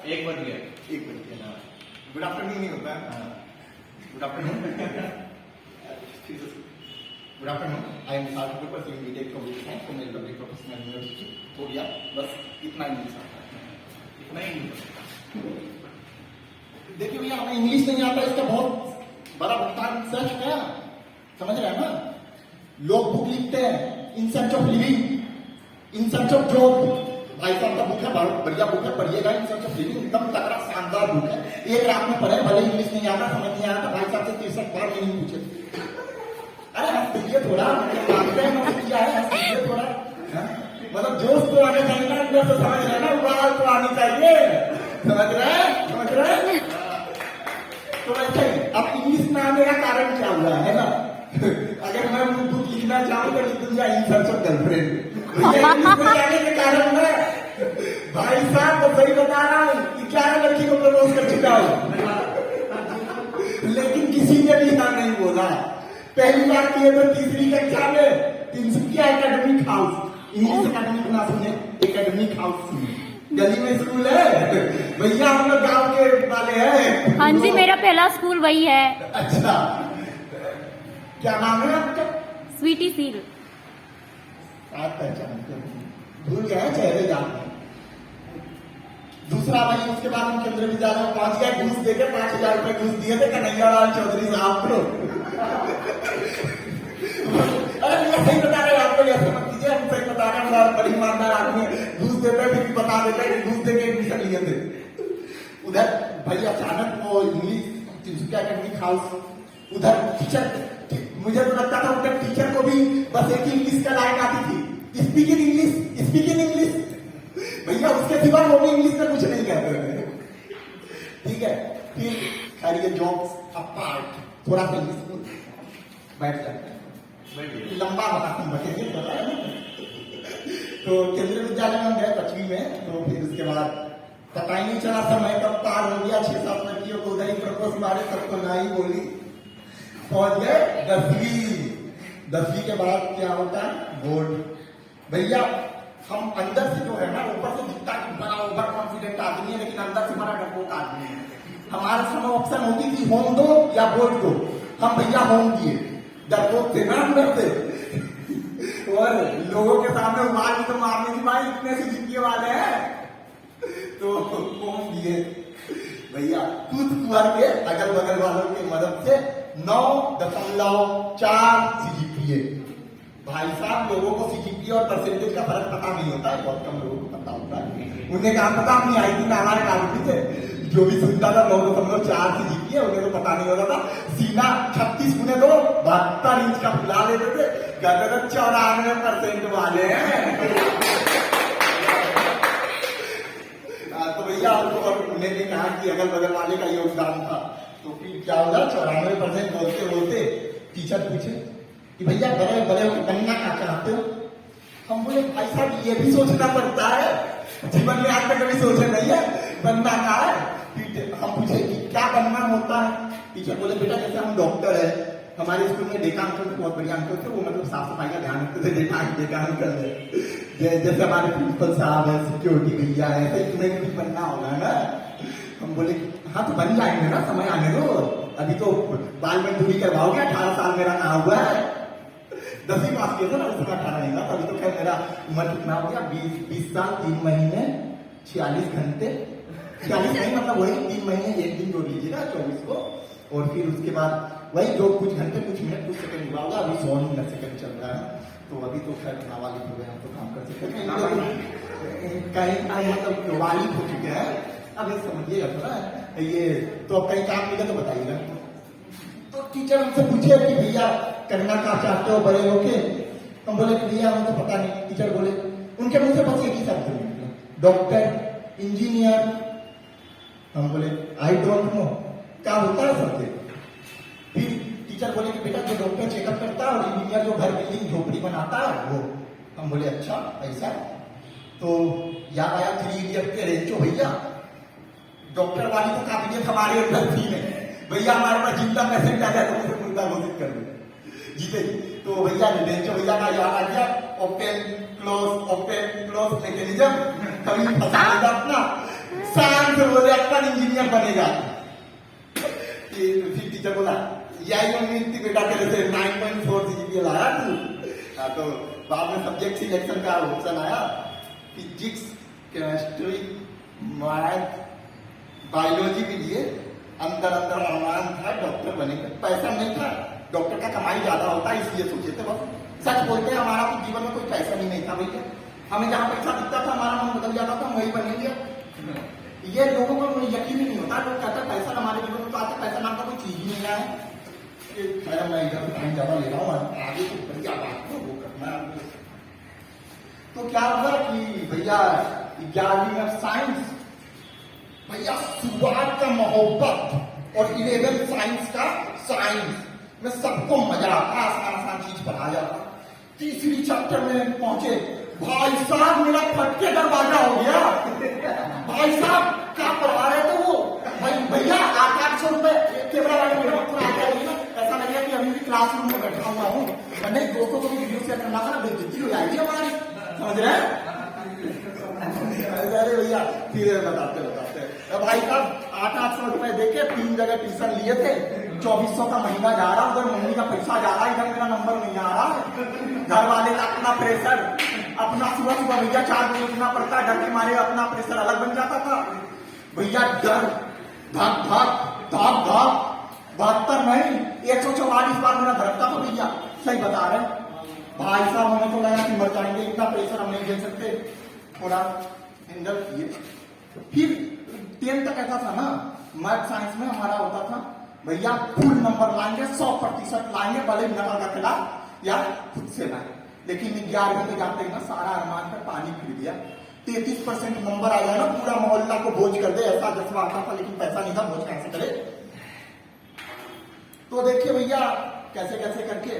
एक बज गया। एक बज गया ना। गुड आफ्टरनून नहीं होता है। Good afternoon. Good afternoon. I am सार्थक पर बीटेक कंप्लीट है तो मेरे लवली प्रोफेशनल यूनिवर्सिटी हो गया। बस इतना इंग्लिश आता है, इतना ही नहीं। देखिए भैया हमें इंग्लिश नहीं आता, इसका बहुत बड़ा भुगतान सच है, समझ रहे हैं ना। लोग बुक लिखते हैं in search of living, in search of job. भाई साहब का बुक है, बहुत बढ़िया बुक है, पढ़िएगा। इन सर्च ऑफ लिविंग एकदम तगड़ा शानदार बुक है। एक रात में पढ़े, भले इंग्लिश नहीं आता, समझ नहीं आता, भाई साहब से 63 बार नहीं पूछे। अरे हंस दीजिए थोड़ा, किया है, हंस दीजिए थोड़ा। मतलब जोश तो आने चाहिए ना, अंदर से समझ रहे ना, उबाल तो आनी चाहिए, समझ रहे। तो वैसे अब इंग्लिश में आने का कारण क्या हुआ है ना। अगर मैं बुक लिखना चाहूँ तो लिख दूंगा in search of girlfriend. English में आने के कारण ना भाई साहब तो सही बता रहा हूँ कि 11 लड़की को प्रपोज कर चुका हूँ, लेकिन किसी ने भी हाँ नहीं बोला। पहली बार किए तो तीसरी कक्षा में Tinsukia academic house, English academic ना सुने, एकेडमिक हाउस सुने। गली में स्कूल है भैया, हम लोग गाँव के वाले हैं। हाँ जी, मेरा पहला स्कूल वही है। अच्छा, क्या नाम है आपका? स्वीटी सील। आप पहचानते हैं, भूल गए चेहरे याद है। दूसरा भाई, उसके बाद हम केंद्रीय विद्यालय में पहुंच गए, घूस देकर 5,000 रुपए घूस दिए थे कन्हैया लाल चौधरी साहब को। अरे भैया सही बता रहे, आपको ऐसे मत कीजिए, हम सही बता रहे हैं। बड़ी ईमानदार आदमी घूस देते फिर भी बता देते कि घूस देके एडमिशन लिए थे। उधर भाई अचानक वो इंग्लिश तिनसुकिया एकेडमिक हाउस, उधर टीचर, मुझे तो लगता था उधर टीचर को भी बस एक ही इंग्लिश का लाइन आती थी, स्पीकिंग इंग्लिश, स्पीकिंग इंग्लिश। भैया उसके सिवा वो भी इंग्लिश में कुछ नहीं कहते। ठीक है, फिर खैर ये जॉब्स अपार्ट, थोड़ा सा इंग्लिश बैठ जाते हैं, लंबा बताती बचेंगे। तो केंद्रीय विद्यालय में हम गए 5वीं में, तो फिर उसके बाद पता ही नहीं चला समय कब पार हो गया। 6-7 लड़कियों को उधर ही प्रपोज मारे, सबको ना ही बोली। पहुंच गए 10वीं के बाद क्या होता है, बोर्ड। भैया हम अंदर से जो है ना, ऊपर से दिखता कि बड़ा ओवर कॉन्फिडेंट आदमी है, लेकिन अंदर से बड़ा डरपोक आदमी है। हमारे समय ऑप्शन होती थी होम दो या बोर्ड दो, हम भैया होम दिए, डरपोक थे ना अंदर से। और लोगों के सामने उबाल भी तो मारने की, भाई इतने से जीपीए वाले हैं, तो होम दिए। भैया कूद कुआर के अगल बगल वालों की मदद से 9.4 सीजीपीए। भाई साहब लोगों को सीजीपीए और परसेंटेज का फर्क पता नहीं होता है, बहुत कम लोगों को पता होता है। उन्हें कहा पता नहीं आई थी ना, हमारे कागज थे, जो भी सुनता था 9.4 सीजीपीए, उन्हें तो पता नहीं होता था। सीना 36 गुने 2 72 इंच का फुला लेते थे, कहते थे 94% वाले हैं। तो भैया और उन्हें भी कहा कि अगल बगल वाले का योगदान था। तो फिर क्या होगा, 94% बोलते बोलते टीचर पूछे कि भैया बड़े बड़े बनना क्या चाहते हो। हम बोले भाई साहब ये भी सोचना पड़ता है, जीवन में आज तक कभी सोचे नहीं है बनना क्या है। फिर हम पूछे कि क्या बनना होता है। टीचर बोले बेटा जैसे हम डॉक्टर है, हमारे स्कूल में डेका अंकल बहुत बढ़िया अंकल थे, वो मतलब साफ सफाई का ध्यान रखते थे। डेका अंकल है, जैसे हमारे प्रिंसिपल साहब है, सिक्योरिटी भैया है, ऐसे तुम्हें भी बनना होगा ना। हम बोले हाँ तो बन जाएंगे ना, समय आने दो, अभी तो बाल में दूरी करवाओगे, 18 साल मेरा कहा हुआ है। 10वीं पास किया था ना, उसमें 18 नहीं था, अभी तो खैर मेरा उम्र कितना हो गया, 20 साल 3 महीने 46 घंटे, 46 नहीं मतलब वही 3 महीने 1 दिन जोड़ लीजिएगा 24 को। और फिर उसके बाद वही जो कुछ घंटे कुछ मिनट कुछ सेकंड हुआ होगा, अभी 100 मिनट सेकंड चल रहा है। तो अभी तो खैर नाबालिग हो गए, हम तो काम कर सकते हैं, कहीं मतलब वालिद हो चुके हैं। अब ये समझिएगा थोड़ा ये, तो अब कहीं काम मिले तो बताइएगा। तो टीचर हमसे पूछे कि भैया करना क्या चाहते हो बड़े होके। हम बोले भैया हमें तो पता नहीं। टीचर बोले, उनके मुंह से बस एक ही शब्द निकला, डॉक्टर, इंजीनियर। हम बोले आई डोंट नो क्या होता है सब्जेक्ट। फिर टीचर बोले कि बेटा जो डॉक्टर चेकअप करता है और इंजीनियर जो घर बिल्डिंग झोपड़ी बनाता है वो। हम बोले अच्छा ऐसा। तो याद आया 3 इडियट के रेंचो भैया, डॉक्टर वाली तो काबिलियत हमारे अंदर थी नहीं भैया, हमारे पास जिंदा पेशेंट आ जाए तो उसे मुर्दा घोषित कर दे जीते। तो भैया रेंचो भैया का याद आ गया, ओपन क्लोज मैकेनिज्म, कभी फंसा देगा अपना शांत बोले अपन इंजीनियर बनेगा। फिर टीचर बोला यही उम्मीद थी बेटा तेरे से 9.4 जीपीए लाया तू। तो बाद में सब्जेक्ट सिलेक्शन का ऑप्शन आया, फिजिक्स, केमिस्ट्री, मैथ, बायोलॉजी के लिए अंदर अंदर अनुमान था डॉक्टर बनेगा। पैसा नहीं था, डॉक्टर का कमाई ज्यादा होता है इसलिए सोचे थे। बस सच बोलते हैं, हमारा तो जीवन में कोई पैसा नहीं था भैया। हमें जहाँ पैसा दिखता था हमारा मन बदल जाता था, वही बनेंगे। ये लोगों को यकीन ही नहीं होता, लोग कहते पैसा हमारे जीवन में तो आता, पैसा नाम का कोई चीज ही नहीं है। मैं इधर टाइम ज्यादा ले रहा हूँ, आगे तो बढ़िया बात तो वो करना है। तो क्या हुआ कि भैया 11वीं में साइंस, भैया शुरुआत का मोहब्बत और 11 साइंस का साइंस में सबको मजा आता, आसान आसान चीज पढ़ाया जाता। तीसरी चैप्टर में पहुंचे, भाई साहब मेरा फटके दरवाजा हो गया। भाई साहब क्या पढ़ा रहे थे वो, भाई भैया 800 रुपए कैमरा वाले मेरे पूरा आ गया। ऐसा लगेगा कि अभी भी क्लासरूम में बैठा हुआ हूँ। मैंने दोस्तों को भी वीडियो शेयर करना था, बेइज्जती हो जाएगी हमारी, समझ रहे हैं? अरे भैया फिर बताते भाई साहब 800 रुपए देके 3 जगह ट्यूशन लिए थे, 2400 का महीना जा रहा, उधर मम्मी का पैसा जा रहा, इधर मेरा नंबर नहीं आ रहा। घर वाले का अपना प्रेशर, अपना सुबह सुबह भैया 4 बजे उठना पड़ता, डर के मारे अपना प्रेशर अलग बन जाता था भैया। डर धक धक धक धक 72 नहीं 144 बार मेरा धड़कता था भैया, सही बता रहे भाई साहब। हमें तो लगा कि मर जाएंगे, इतना प्रेशर हम नहीं झेल सकते, थोड़ा हैंडल किए। फिर 10 तक ऐसा था ना, मैथ साइंस में हमारा होता था भैया फुल नंबर लाएंगे, 100% लाएंगे, भले नकल का खिलाफ या खुद से लाए। लेकिन 11वीं में जाते ना सारा अरमान पर पानी फिर दिया। 33% नंबर आ जाए ना, पूरा मोहल्ला को बोझ कर दे, ऐसा जज्बा आता था। लेकिन पैसा नहीं था, बोझ कैसे करे। तो देखिए भैया कैसे कैसे करके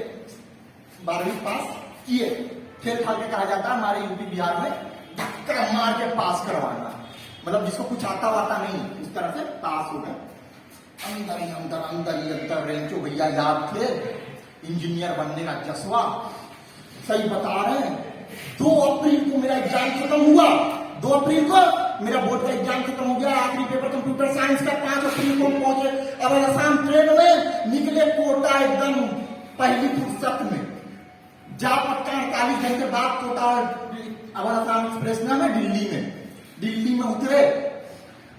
12वीं पास किए। फिर खा के कहा जाता है हमारे यूपी बिहार में धक्का मार के पास करवाना, मतलब जिसको कुछ आता वाता नहीं उस तरह से पास हो गए। अंदर ही अंदर अंदर ही अंदर रेंचो भैया याद थे इंजीनियर बनने का जज्बा, सही बता रहे हैं। 2 अप्रैल को मेरा एग्जाम खत्म हुआ, 2 अप्रैल को मेरा बोर्ड का एग्जाम खत्म हो गया। आखिरी पेपर कंप्यूटर साइंस का 5 अप्रैल को पहुंचे। अब आसाम ट्रेन में निकले कोटा एकदम पहली फुर्सत में, जा पक्का 48 घंटे बाद कोटा अब आसाम एक्सप्रेस में हमें दिल्ली में उतरे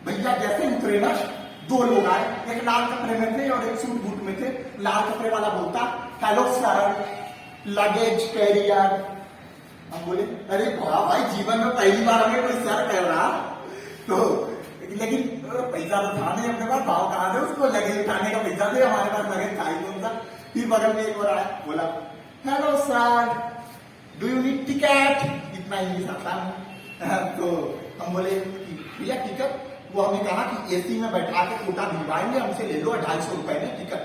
भैया। जैसे उतरे ना 2 लोग आए, एक लाल कपड़े में थे और एक सूट बूट में थे। लाल कपड़े वाला बोलता हेलो सर, लगेज कैरियर। हम बोले अरे भाई जीवन में पहली बार हमें कोई सर कह रहा। तो लेकिन पैसा तो था नहीं अपने पास, भाव कहा दे उसको, लगेज उठाने का पैसा दे, हमारे पास लगेज था ही कौन सा। फिर बगल में एक और आया, बोला hello sir do you need ticket, इतना इंग्लिश आता है। तो हम बोले भैया टिकट, वो हमें कहा कि एसी में बैठा के कोटा भिजवाएंगे, हमसे ले लो 250 रुपए में टिकट।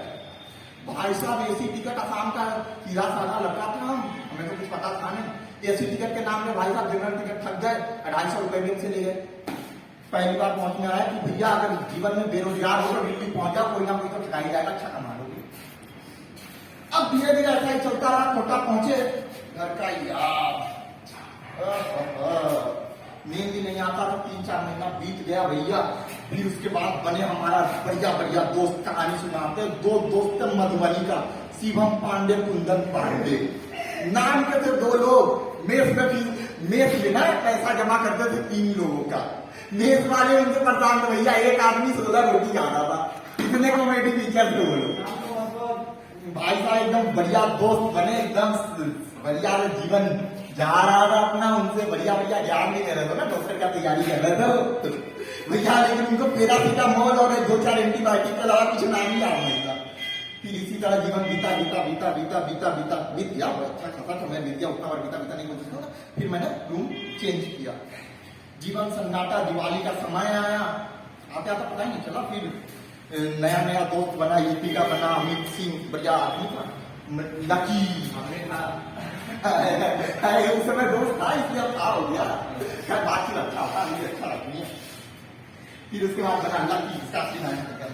भाई साहब एसी टिकट आसाम का सीधा साधा लड़का था, हमें तो कुछ पता था नहीं। एसी टिकट के नाम में भाई साहब जनरल टिकट थक गए, 250 रुपए में से ले गए। पहली बार पहुंचने आया कि भैया अगर जीवन में बेरोजगार हो तो दिल्ली पहुंच जाओ, कोई ना कोई तो ठिकाई जाएगा, अच्छा कमा लोगे। अब धीरे धीरे ऐसा ही चलता रहा, कोटा पहुंचे, घर का याद नींद ही नहीं आता था। 3-4 महीना बीत गया भैया। फिर उसके बाद बने हमारा बढ़िया बढ़िया दोस्त, कहानी सुनाते। 2 दोस्त मधुबनी का, शिवम पांडे, कुंदन पांडे नाम के थे 2 लोग। मेस में ना पैसा जमा करते थे 3 लोगों का। मेस वाले उनसे परेशान थे भैया, एक आदमी 16 रोटी खा रहा था, इतने कॉमेडी टीचर थे वो लोग। भाई साहब एकदम बढ़िया दोस्त बने, एकदम बढ़िया जीवन जा रहा था अपना। उनसे बढ़िया बढ़िया ज्ञान भी दे रहे थे ना, डॉक्टर का तैयारी कर रहे थे भैया। लेकिन उनको पैरासीटामोल और 2-4 एंटीबायोटिक के अलावा कुछ नाम ही याद नहीं था। फिर इसी तरह जीवन बीता बीत गया। अच्छा खासा समय बीत गया, उतना बार बीता नहीं बोल सकता। फिर मैंने रूम चेंज किया, जीवन सन्नाटा। दिवाली का समय आया, आते आता पता ही नहीं चला। फिर नया दोस्त बना, यूपी का बना, अमित सिंह, बढ़िया आदमी था, लकी उस समय दोस्त था, इसलिए अब हो गया। बातचीत अच्छा होता, मुझे अच्छा लगती है। फिर उसके बाद बना अल्लाह की इसका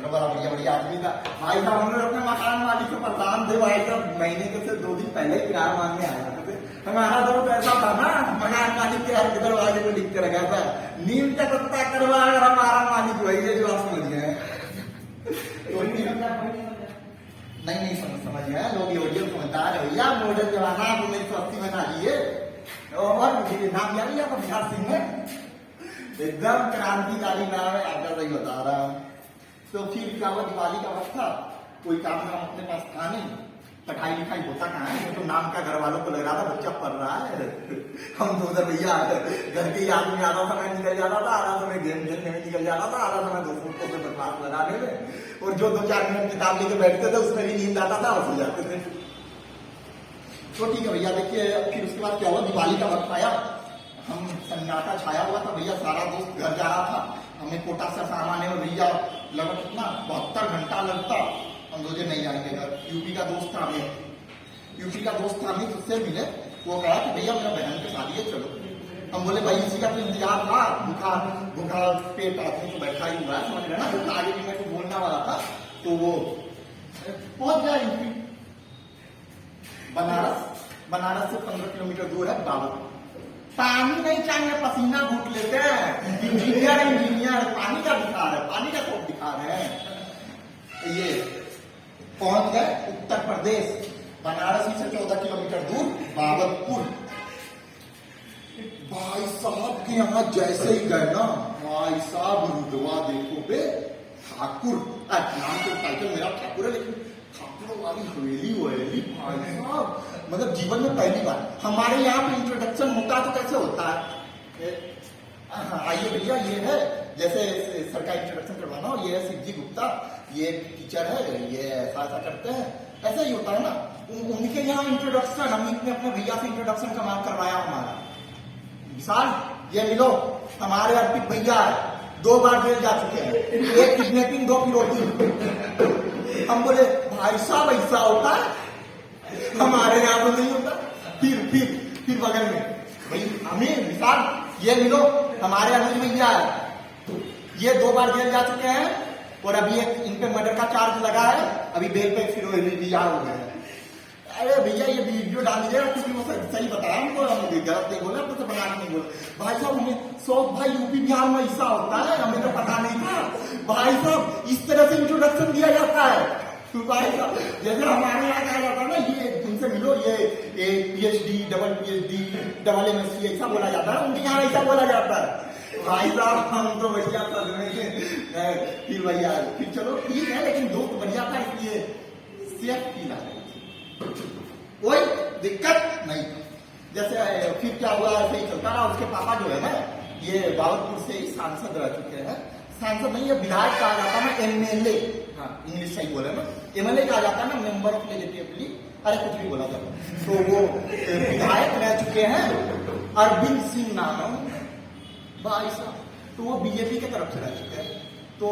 बड़ा बढ़िया बढ़िया आदमी था भाई साहब। हम लोग अपने मकान मालिक को प्रधान थे भाई साहब, महीने के से 2 दिन पहले ही किराया मांगने आया थे। हमारा दोस्त ऐसा था ना, मकान मालिक के हर दरवाजे को लिख के रखा था, नीम का पत्ता करवा अगर हमारा मालिक वही है जो आप समझ गए। नहीं समझ गया लोग, ये वीडियो समझदार है भैया, मॉडर्न जमाना 1980 में ना लिए। और मुझे नाम याद है बिहार सिंह है, एकदम क्रांतिकारी नाम है आपका, सही बता रहा हूँ। तो फिर क्या हुआ, दिवाली का वक्त था, कोई काम अपने पास था नहीं, पढ़ाई लिखाई होता कहाँ है, तो नाम का घर वालों को लग रहा था बच्चा पढ़ रहा है। हम तो उधर भैया घर के आदमी आधा समय निकल जाता था, आधा समय गेम खेलने में निकल जाता था, आधा समय दोस्तों को बदमाश लगाने में, और जो 2-4 मिनट किताब लेके बैठते थे उसमें भी नींद आता था और सो जाते थे। तो ठीक है भैया, देखिए फिर उसके बाद क्या हुआ, दिवाली का वक्त आया, हम सन्नाटा छाया हुआ था भैया, सारा दोस्त घर जा रहा था, हमें कोटा से सामान में भैया लगभग कितना 72 घंटा लगता, हम सोचे नहीं जाएंगे घर। यूपी का दोस्त था हमें, उससे मिले, वो कहा कि भैया मेरा बहन की शादी है चलो। हम बोले भाई इसी का तो इंतजार था, भूखा पेट आदमी तो बैठा ही हुआ है, समझ रहे ना, तो आगे भी मेरे को बोलना वाला था। तो वो पहुंच गया यूपी, बनारस से 15 किलोमीटर दूर है बाबा। पानी नहीं चाहिए, पसीना घूट लेते हैं, इंजीनियर पानी का दिखा रहे, पानी का कोप दिखा रहे हैं। ये पहुंच गए उत्तर प्रदेश, बनारस से 14 किलोमीटर दूर बाबतपुर। भाई साहब के यहाँ जैसे ही गए ना, भाई साहब रुदवा देखो बे, ठाकुर नाम तो टाइटल मेरा ठाकुर है, लेकिन ठाकुर वाली हवेली भाई साहब, मतलब जीवन में पहली बार हमारे यहाँ पे इंट्रोडक्शन होता है तो कैसे होता है, आइए भैया ये है, जैसे सर का इंट्रोडक्शन करवाना हो, ये है शिवजी गुप्ता, ये टीचर है, ये ऐसा करते हैं, ऐसा ही होता है ना। उनके यहाँ इंट्रोडक्शन, अमित ने अपने भैया से इंट्रोडक्शन करवाया हमारा। विशाल ये मिलो, हमारे अर्पित भैया 2 बार जेल जा चुके हैं, 1 किडनैपिंग 2 फिरौती। हम बोले भाई साहब ऐसा होता है, हमारे यहाँ तो नहीं होता। फिर बगल में भाई अमीर विशाल ये मिलो, हमारे अनुज भैया ये 2 बार जेल जा चुके हैं, और अभी एक इन पे मर्डर का चार्ज लगा है, अभी बेल पे फिर रिहा हो गया है। अरे भैया ये वीडियो डाल दीजिएगा, क्योंकि वो सही बताया हमको, हम गलत नहीं बोला, तो बना नहीं बोला। भाई साहब हमें शौक, भाई यूपी बिहार में ऐसा होता है, हमें तो पता नहीं था। भाई साहब इस तरह से इंट्रोडक्शन दिया जाता है, तो भाई साहब जैसे हमारे यहाँ कहा जाता है ना, ये तुमसे मिलो, ये PhD, double PhD, double MSc ऐसा बोला जाता है, उनके यहाँ ऐसा बोला जाता है। भाई साहब हम तो भैया फिर भैया फिर चलो ठीक है, लेकिन दोस्त बढ़िया था, इसलिए सेफ फील आ रही, कोई दिक्कत नहीं। जैसे फिर क्या हुआ, ऐसे ही चलता रहा। उसके पापा जो है ना, ये बाबतपुर से ही सांसद रह चुके हैं, सांसद नहीं ये विधायक कहा जाता है ना, MLA, हाँ इंग्लिश सही बोले ना, MLA कहा जाता है ना, मेंबर ऑफ लेजिस्लेटिव, अरे कुछ भी बोला जाता। तो वो विधायक रह चुके हैं, अरविंद सिंह नाम है भाई साहब, तो वो बीजेपी की तरफ से रह चुके हैं। तो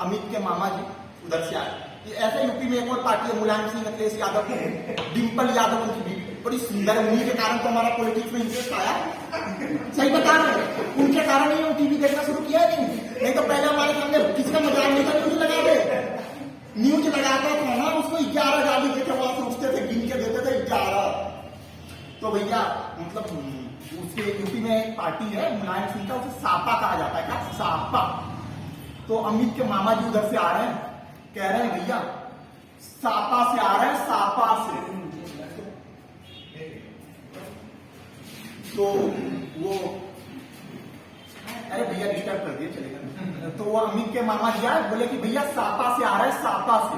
अमित के मामा जी उधर से आए। ऐसे यूपी में एक और पार्टी है, मुलायम सिंह, अखिलेश यादव, डिम्पल यादव उनकी बीवी, बड़ी सुंदर, उन्हीं के कारण तो हमारा पॉलिटिक्स में इंटरेस्ट आया। सही बता रहे, उनके कारण ही हम टीवी देखना शुरू किया नहीं तो पहले हमारे सामने किसी का मजाक नहीं था, न्यूज लगा दे, न्यूज लगाता था ना, उसको 11 गाली देते, वहां से उठते थे, गिन के देते थे 11। तो भैया मतलब उसके यूपी में एक पार्टी है मुलायम सिंह का, उसे सापा कहा जाता है, क्या सापा। तो अमित के मामा जी उधर से आ रहे हैं, कह रहे हैं भैया सापा से आ रहे हैं, सापा से। तो वो अरे भैया डिस्टर्ब कर दिए, चलेगा। तो वो अमित के मामा जी आए, बोले कि भैया सापा से आ रहे हैं, सापा से।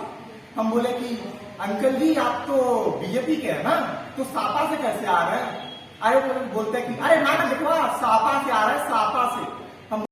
हम बोले कि अंकल जी आप तो बीजेपी के हैं ना, तो सापा से कैसे आ रहे हैं? अरे बोलते कि अरे ना देखो सापा से आ रहा है, सापा से।